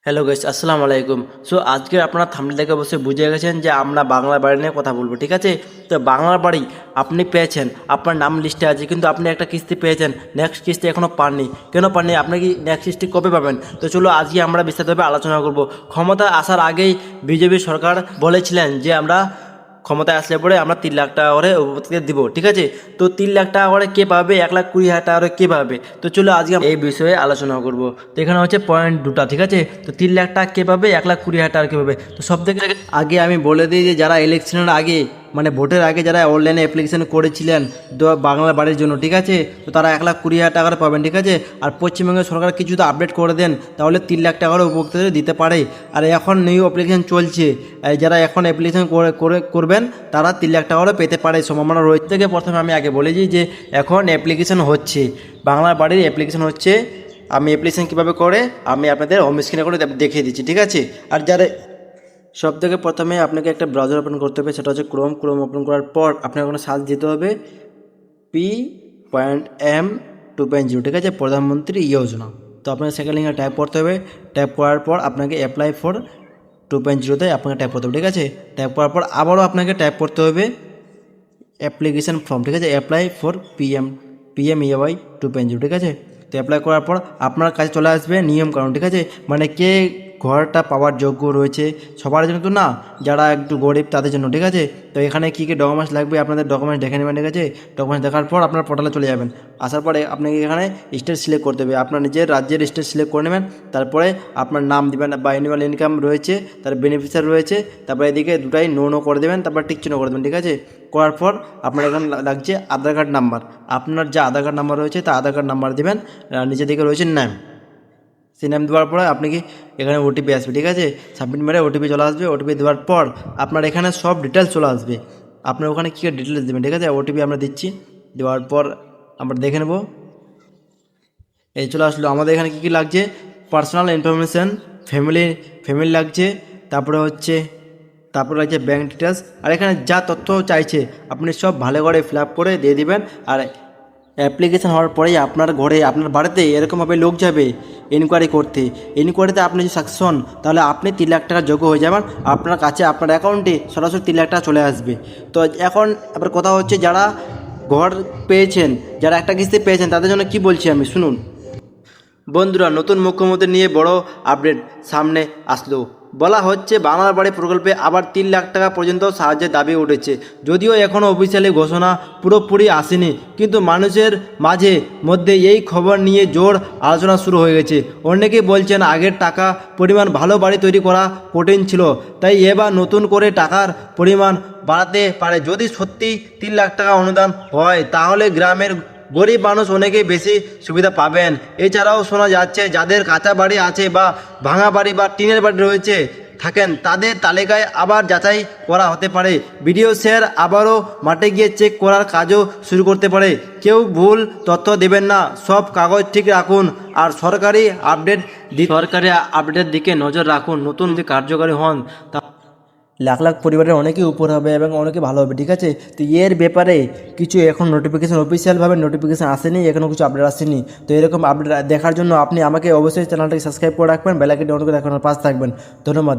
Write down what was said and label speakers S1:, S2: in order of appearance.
S1: Hello guys, আসসালামু আলাইকুম। So আজকে আপনারা থাম্বনেল দেখে অবশ্যই বুঝে গেছেন যে আমরা বাংলা বাড়ি নিয়ে কথা বলবো, ঠিক আছে? তো বাংলা বাড়ি আপনি পেয়েছেন, আপনার নাম লিস্টে আছে, কিন্তু আপনি একটা কিস্তি পেয়েছেন, নেক্সট কিস্তি এখনও পাননি। কেন পাননি? আপনি কি নেক্সট কিস্তি কবে পাবেন? তো চলো আজকে আমরা বিস্তারিতভাবে আলোচনা করব। ক্ষমতা আসার আগেই বিজেপি সরকার বলেছিলেন যে আমরা ক্ষমতায় আসলে পরে আমরা 3 লাখ টাকা করে উপভোক্তাদের দিব, ঠিক আছে? তো 3 লাখ টাকা করে কে পাবে, 1,20,000 টাকা করে কে পাবে? তো চলো আজকে এই বিষয়ে আলোচনা করব। তো এখানে হচ্ছে পয়েন্ট দুটা, ঠিক আছে? তো 3 লাখ টাকা কে পাবে, 1,20,000 টাকা কে পাবে? তো সব থেকে আগে আমি বলে দিই যে যারা ইলেকশনের আগে মানে ভোটের আগে যারা অনলাইনে অ্যাপ্লিকেশন করেছিলেন বাংলা বাড়ির জন্য, ঠিক আছে, তো তারা 1,20,000 টাকা করে পাবেন, ঠিক আছে? আর পশ্চিমবঙ্গের সরকার কিছু তো আপডেট করে দেন, তাহলে 3 লাখ টাকা করে উপভোক্তাদের দিতে পারে। আর এখন নিউ অ্যাপ্লিকেশন চলছে, যারা এখন অ্যাপ্লিকেশন করবেন তারা 3 লাখ টাকা করে পেতে পারে, সম্ভাবনা রয়েছে। থেকে প্রথমে আমি আগে বলেছি যে এখন অ্যাপ্লিকেশন হচ্ছে, বাংলা বাড়ির অ্যাপ্লিকেশন হচ্ছে। আমি অ্যাপ্লিকেশন কীভাবে করে আমি আপনাদের হোম স্ক্রিনে করে দেখিয়ে দিচ্ছি, ঠিক আছে? আর যারা সব থেকে প্রথমে আপনাকে একটা ব্রাউজার ওপেন করতে হবে, সেটা হচ্ছে ক্রোম ওপেন করার পর আপনাকে কোনো সার্চ দিতে হবে P.M 2.0, ঠিক আছে, প্রধানমন্ত্রী যোজনা। তো আপনাকে সেকেন্ড লিঙ্কে ট্যাপ করতে হবে। ট্যাপ করার পর আপনাকে অ্যাপ্লাই ফর 2.0তে আপনাকে ট্যাপ করতে হবে, ঠিক আছে? ট্যাপ করার পর আবারও আপনাকে ট্যাপ করতে হবে অ্যাপ্লিকেশন ফর্ম, ঠিক আছে, অ্যাপ্লাই ফর PMEY 2.0, ঠিক আছে? তো অ্যাপ্লাই করার পর আপনার কাছে চলে আসবে নিয়মকানুন, ঠিক আছে, মানে কে ঘরটা পাওয়ার যোগ্য রয়েছে, সবার জন্য তো না, যারা একটু গরিব তাদের জন্য, ঠিক আছে? তো এখানে কী কী ডকুমেন্টস লাগবে আপনাদের ডকুমেন্টস দেখে নেবেন, ঠিক আছে? ডকুমেন্টস দেখার পর আপনার পোর্টালে চলে যাবেন। আসার পরে আপনাকে এখানে স্টেট সিলেক্ট করতে হবে, আপনার নিজের রাজ্যের স্টেট সিলেক্ট করে নেবেন। তারপরে আপনার নাম দিবেন বা অ্যানুয়াল ইনকাম রয়েছে, তার বেনিফিশিয়ারি রয়েছে, তারপরে এদিকে দুটাই নো করে দেবেন, তারপর টিক চিহ্ন করে দেবেন, ঠিক আছে? করার পর আপনার এখানে লাগছে আধার কার্ড নাম্বার, আপনার যা আধার কার্ড নাম্বার রয়েছে তা আধার কার্ড নাম্বার দেবেন। নিচের দিকে রয়েছে নাম, সেই নাম দেওয়ার পরে আপনি কি এখানে ওটিপি আসবে, ঠিক আছে? সাবমিট মেরে ওটিপি চলে আসবে। ওটিপি দেওয়ার পর আপনার এখানে সব ডিটেলস চলে আসবে, আপনার ওখানে কী ডিটেলস দেবেন, ঠিক আছে? ওটিপি আমরা দিচ্ছি, দেওয়ার পর আমরা দেখে নেব। এই চলে আসলো। আমাদের এখানে কী কী লাগছে, পার্সোনাল ইনফরমেশান, ফ্যামিলি লাগছে, তারপরে লাগছে ব্যাঙ্ক ডিটেলস। আর এখানে যা তথ্য চাইছে আপনি সব ভালো করে ফিল আপ করে দিয়ে দিবেন। আর অ্যাপ্লিকেশান হওয়ার পরেই আপনার ঘরে, আপনার বাড়িতে এরকমভাবে লোক যাবে ইনকোয়ারি করতে। ইনকোয়ারিতে আপনি যদি সাকসেস হন তাহলে আপনি 3 লাখ টাকা যোগ্য হয়ে যাবেন, আপনার কাছে আপনার অ্যাকাউন্টে সরাসরি 3 লাখ টাকা চলে আসবে। তো এখন এবার কথা হচ্ছে, যারা ঘর পেয়েছেন, যারা একটা কিস্তি পেয়েছেন, তাদের জন্য কি বলছি আমি, শুনুন। বন্ধুরা, নতুন মুখ্যমন্ত্রী নিয়ে বড় আপডেট সামনে আসলো। বলা হচ্ছে বাংলার বাড়ি প্রকল্পে আবার 3 লাখ টাকা পর্যন্ত সাহায্যের দাবি উঠেছে। যদিও এখনও অফিসিয়ালি ঘোষণা পুরোপুরি আসেনি, কিন্তু মানুষের মাঝে মধ্যে এই খবর নিয়ে জোর আলোচনা শুরু হয়ে গেছে। অনেকেই বলছেন আগের টাকা পরিমাণ ভালো বাড়ি তৈরি করা কঠিন ছিল, তাই এবার নতুন করে টাকার পরিমাণ বাড়াতে পারে। যদি সত্যি 3 লাখ টাকা অনুদান হয় তাহলে গ্রামের গরিব মানুষ অনেকেই বেশি সুবিধা পাবেন। এছাড়াও শোনা যাচ্ছে যাদের কাঁচা বাড়ি আছে বা ভাঙা বাড়ি বা টিনের বাড়ি রয়েছে থাকেন, তাদের তালিকায় আবার যাচাই করা হতে পারে। ভিডিও শেয়ার আবারও মাঠে গিয়ে চেক করার কাজও শুরু করতে পারে। কেউ ভুল তথ্য দেবেন না, সব কাগজ ঠিক রাখুন আর সরকারি আপডেটের দিকে নজর রাখুন। নতুন যদি কার্যকরী হন তা লাখ লাখ পরিবারের অনেকেই উপর হবে এবং অনেকে ভালো হবে, ঠিক আছে? তো এর ব্যাপারে কিছু এখন নোটিফিকেশান, অফিসিয়ালভাবে নোটিফিকেশান আসেনি, এখনও কিছু আপডেট আসেনি। তো এরকম আপডেট দেখার জন্য আপনি আমাকে অবশ্যই চ্যানেলটাকে সাবস্ক্রাইব করে রাখবেন, বেল আইকনটি অন করে রাখবেন, পাশে থাকবেন। ধন্যবাদ।